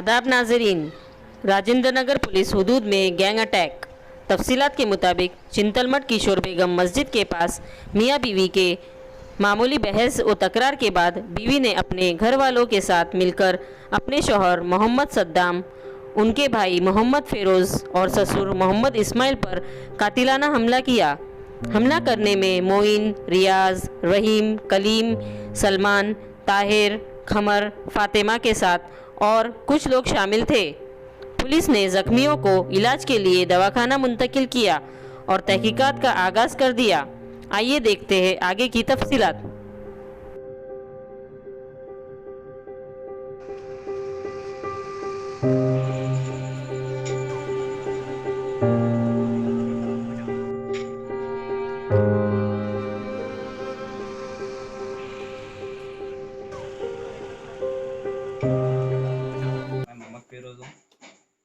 आदाब नाजरीन। राजेंद्र नगर पुलिस हुदूद में गैंग अटैक। तफसीलात के मुताबिक चिंतलमठ किशोर बेगम मस्जिद के पास मियाँ बीवी के मामूली बहस व तकरार के बाद बीवी ने अपने घर वालों के साथ मिलकर अपने शौहर मोहम्मद सद्दाम, उनके भाई मोहम्मद फ़िरोज़ और ससुर मोहम्मद इस्माइल पर कातिलाना हमला किया। हमला करने में मोइन, रियाज, रहीम, कलीम, सलमान, ताहिर, खमर, फातिमा के साथ और कुछ लोग शामिल थे। पुलिस ने जख्मियों को इलाज के लिए दवाखाना मुंतकिल किया और तहकीकात का आगाज़ कर दिया। आइए देखते हैं आगे की तफसीलात। मैं मोहम्मद फ़िरोज़ हूँ।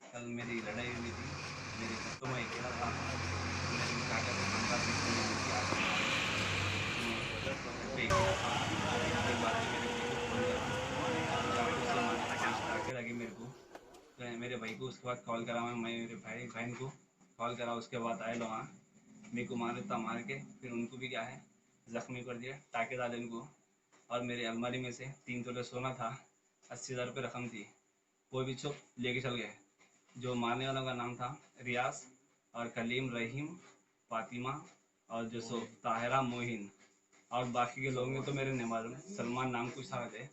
कल मेरी लड़ाई हुई थी। मेरे घर तो मैं अकेला था। मेरे काका के खानदान में कोई नहीं थी। आज घर पे अकेला था। उसके बाद में मेरे भाई को फ़ोन करा। चाकू से मारे 5 टाँके लगे मेरे को। तो मेरे भाई को उसके बाद कॉल करा। मैं मेरे भाई बहन को कॉल करा। उसके बाद आए लोग वहाँ मेरे को मार देता, मार के फिर उनको भी क्या है ज़ख्मी कर दिया, टाँके डाले उनको। और मेरी अलमारी में से 3 तोले सोना था, 80,000 रुपये रकम थी, वो भी चुप लेके चल गए। जो मारने वालों का नाम था रियाज और कलीम, रहीम, फातिमा और जो सो ताहिरा, मोहिन। और बाकी के लोग में तो मेरे नहीं मालूम। सलमान नाम कुछ था वैसे।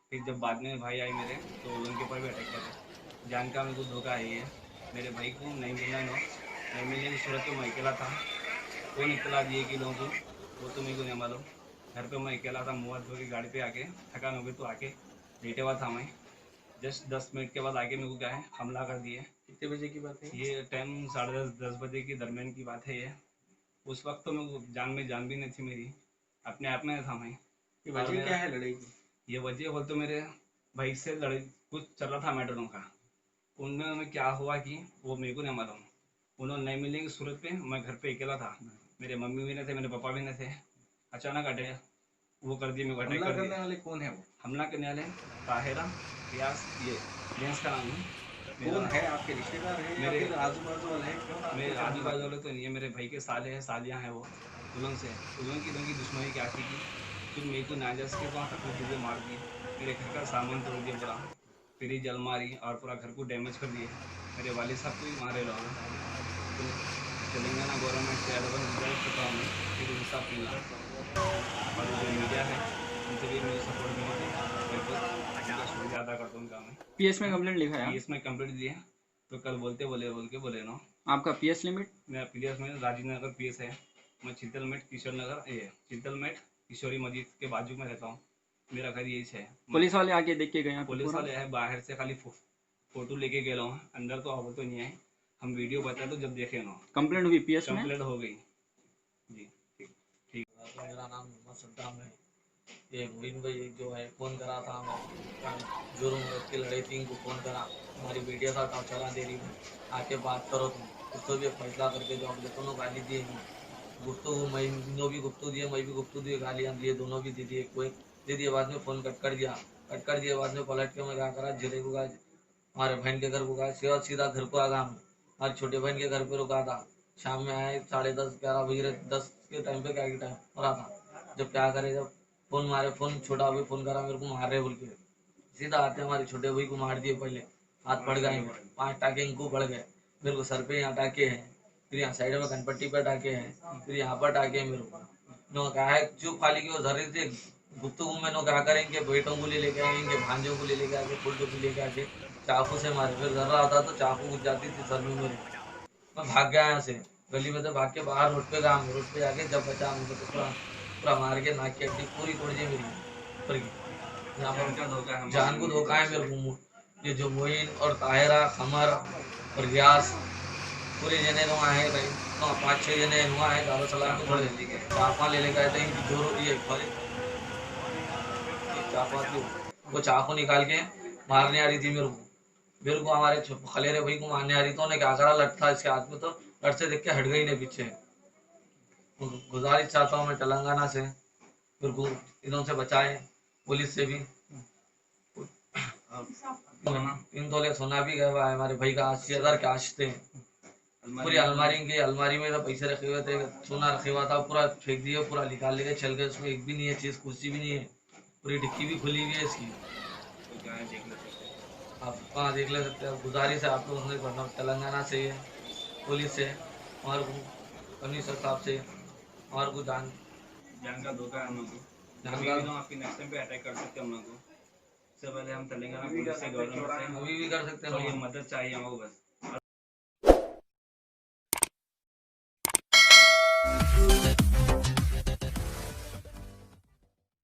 फिर जब बाद में भाई आए मेरे तो उनके ऊपर भी अटैक करे। जान का मेरे को धोखा है ये। मेरे भाई को नहीं मिलना नहीं मिलने की सूरत में मैं अकेला था। कौन इतला दिए कि लोगों को वो तो मेरे को नहीं मालूम। घर पे मैं अकेला था, मुँह हाथ धो के गाड़ी पे आके थकान हो गई तो आके लेटे हुआ था मैं। जस्ट 10 मिनट के बाद आगे मेरे को क्या है हमला कर दिए। कितने बजे की बात है? ये टाइम 10:30 बजे के दरमियान की बात है ये। उस वक्त तो मेरे को जान भी नहीं थी मेरी, अपने आप में था मैं। ये और वजह क्या है लड़ाई की? ये वजह बोल तो मेरे भाई से लड़ाई कुछ चल रहा था मैटरों का। उनमें क्या हुआ कि वो मेरे को नहीं मालूम। उन्होंने नहीं मिलने की सूरत पे मैं घर पे अकेला था। मेरे मम्मी भी नहीं थे, मेरे पापा भी नहीं थे। अचानक अटैक वो कर दिए, मेरे को अटैक हमला कर करने दिया। वाले कौन है वो? हमला करने वाले ताहिरा, रियाज, ये जेंट्स का नाम है। कौन है? आपके रिश्तेदार है या मेरे फिर आजू बाजू वाले हैं? क्यों मेरे आपको आजू हमला बाजू किया? वाले तो नहीं है, मेरे भाई के साले हैं, सालियाँ हैं वो। उलन से उलन की दुश्मनी क्या थी कि तुम मेरे को नाजायज़ के वहाँ तक चीज़ें मार दी, मेरे घर का सामान तोड़ दिया पूरा, फ्रिज अलमारी और पूरा घर को डैमेज कर दिए। मेरे वालिद साहब को भी मारे लोग। तो तेलंगाना गवर्नमेंट से अलग गुजारिश करता हूँ मैं, फिर इंसाफ मिलना। और जो मीडिया है उनसे भी मुझे सपोर्ट मिली थी। मैं बहुत उनका शुक्रिया अदा करता हूँ उनका मैं। पीएस में कंप्लेंट लिखा है? पीएस में कंप्लीट दिए तो कल बोल के बोले नो। आपका पीएस लिमिट? मेरा पीएस में राजेंद्र नगर पीएस है। मैं चिंतलमेट किशोर नगर ये चिंतलमेट किशोरी मस्जिद के बाजू में रहता हूँ। मेरा घर यही है। पुलिस वाले आके देख के गए यहाँ पे पुलिस पूरा? वाले है बाहर से खाली फोटो लेके गए लोग, अंदर तो अब तो नहीं है। हम वीडियो बताए तो जब देखे नो। कंप्लेंट हुई पीएस में? कंप्लेंट हो गई जी। ठीक ठीक। तो मेरा नाम मोहम्मद सद्दाम है। ये मोइन भाई जो है फ़ोन करा था हमें, जो रूम की लड़ाई थी इनको फ़ोन करा, हमारी वीडियो का टॉर्चरा दे रही हूँ, आके बात करो तुम। उसको भी फैसला करके जो हम दोनों गाली दिए गुफ्तु, मैं भी गुफ्तु दिए, मैं भी गुफ्तु दिए, गालियाँ दिए, दोनों भी दे दिए। कोई दे दिए, बाद में फ़ोन कट कर दिया। कट कर दिए बाद में पलट के मैं क्या करा, जिले को गया, हमारे बहन के घर को गया, सीधा घर को आ गया। हमारे छोटे बहन के घर पे रुका था। शाम में आए 10:30-11 बजे, 10 के टाइम पे क्या के टाइम हो रहा था। जब क्या करे, जब फ़ोन मारे, फ़ोन छोटा भाई फ़ोन करा मेरे को मार रहे बोल के, सीधा आते हमारे छोटे भाई को मार दिए। पहले हाथ पड़ गए, 5 टाँके इनको पड़ गए। मेरे को सर पे यहाँ टाँके हैं, फिर यहाँ साइड में कनपट्टी पर टाँके हैं, फिर यहाँ पर टाँके हैं मेरे को। नो क्या है, चुप खाली की वो धर रहे थे गुफ्तगू में। नो क्या करेंगे, बेटों को ले लेके आएंगे, भांजों को ले लेके आके, फुलटो को लेके आके चाकू से मारे। फिर घर रहा था तो चाकू घुस जाती थी सर में मेरे। मैं भाग गया यहाँ से, गली में से भाग के बाहर रोड पे गया। रोड पे जाके जब बचा मुझे तो पूरा पूरा मार के नाक की हड्डी पूरी तोड़ दी मेरी ऊपर की। यहाँ पर जान को धोखा है मेरे को। ये जो मोइन और ताहिरा, खमर और रियाज पूरे जने वहाँ है भाई, 5-6 जने वहाँ है। दारू सलाम को थोड़े चाकू ले लेकर आए थे। इनकी जोर ये चाकू थी, वो चाकू निकाल के मारने आ रही थी मेरे को हमारे खलेरे भाई को मारने आ रही। तो उन्हें क्या करा, लट था इसके हाथ में, तो लट से देख के हट गई नहीं पीछे। गुजारिश चाहता हूँ मैं तेलंगाना से, मेरे को इन्हों से बचाएं, पुलिस से भी। सोना 3 तोले सोना भी गया हुआ है हमारे भाई का। 80,000 के आज थे। पूरी अलमारी में तो पैसे रखे हुए थे, सोना रखे हुआ था, पूरा फेंक दिए, पूरा निकाल लेके चल गए। उसमें एक भी नहीं है चीज, कुर्सी भी नहीं है, पूरी डिक्की भी खुली हुई है इसकी। तो क्या है देख ले सकते हैं। आप वहाँ देख ले सकते हैं। गुजारिश है आप लोगों से, मतलब तेलंगाना से है, पुलिस से और कमिश्नर साहब से और को जान का धोखा है हम लोग को। जान अभी का भी तो आपकी नेक्स्ट टाइम पे अटैक कर सकते हैं हम लोग को। इससे पहले हम तेलंगाना पुलिस से, गवर्नमेंट से अभी भी कर सकते तो ये हैं। मदद चाहिए हमको बस।